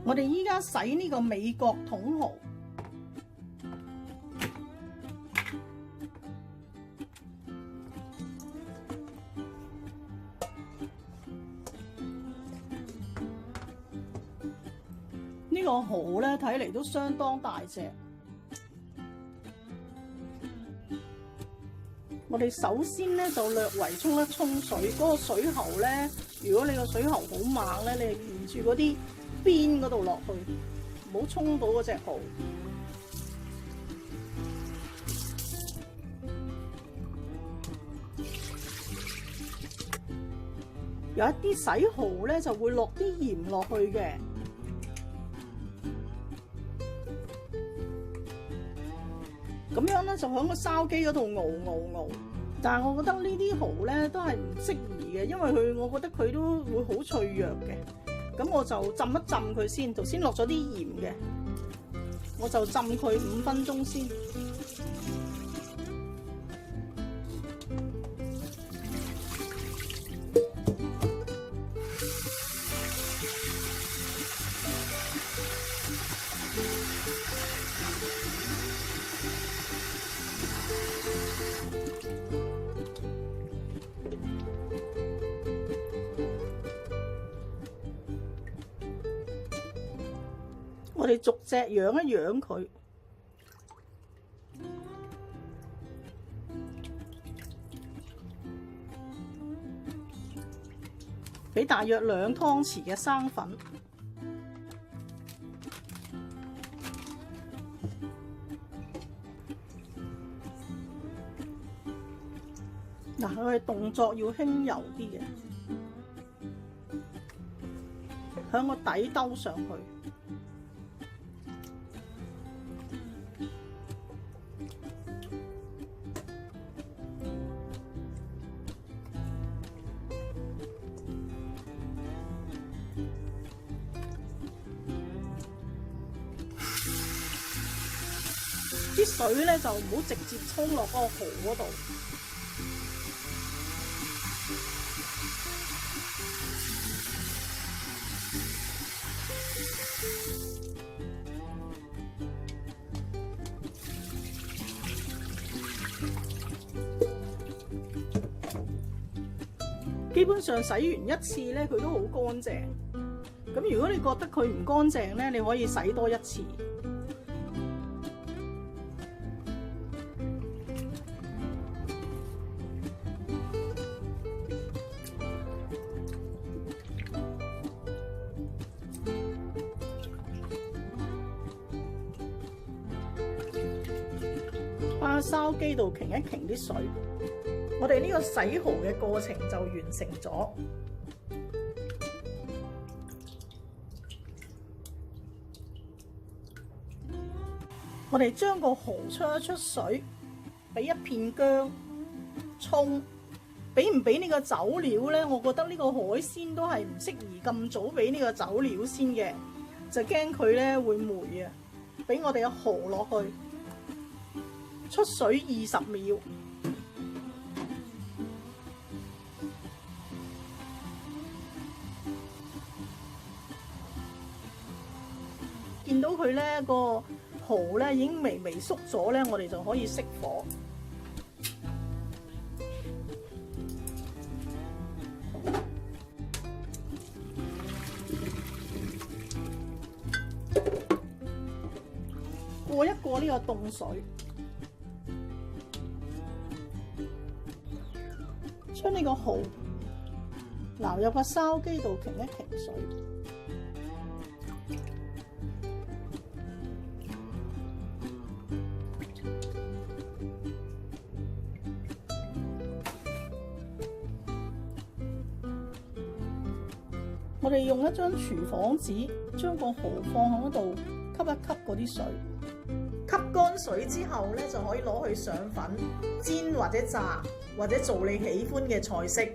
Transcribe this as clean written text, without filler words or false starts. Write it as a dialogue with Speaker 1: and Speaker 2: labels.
Speaker 1: 我哋依家洗呢個美國筒蠔，呢個蠔咧睇嚟都相當大隻。我哋首先咧就略為沖一沖水，嗰個水喉咧，如果你個水喉好猛咧，你沿住嗰啲邊嗰度落去，唔好沖到嗰隻蠔。有一啲洗蠔咧就會落啲鹽落去嘅。咁樣咧就喺個燒機嗰度熬，但係我覺得呢啲蠔咧都係唔適宜嘅，因為我覺得佢都會好脆弱嘅。咁我就浸一浸佢先，頭先落咗啲鹽嘅，我就浸佢5分鐘先。我哋逐隻揚一揚佢，俾大約2湯匙嘅生粉，嗱，佢嘅動作要輕柔啲嘅，響個底兜上去。啲水咧就唔好直接沖落嗰個蠔嗰度，基本上洗完一次咧，佢都好乾淨。咁如果你覺得佢唔乾淨咧，你可以洗多1次。返燒機度擎一擎啲水，我哋呢個洗蠔嘅過程就完成咗。我哋將個蠔出一出水，俾一片薑、葱，俾唔俾呢個酒料呢？我覺得呢個海鮮都係唔適宜咁早俾呢個酒料先嘅，就驚佢呢會霉啊！俾我哋嘅蠔落去。出水20秒，見到佢咧個蠔咧已經微微縮咗咧，我哋就可以熄火。過一過呢個凍水。將呢個蠔撈入個燒機度，擎一擎水，我哋用一張廚房紙，將個蠔放喺度，吸一吸嗰啲水。吸乾水之後咧，就可以攞去上粉、煎或者炸，或者做你喜歡嘅菜式。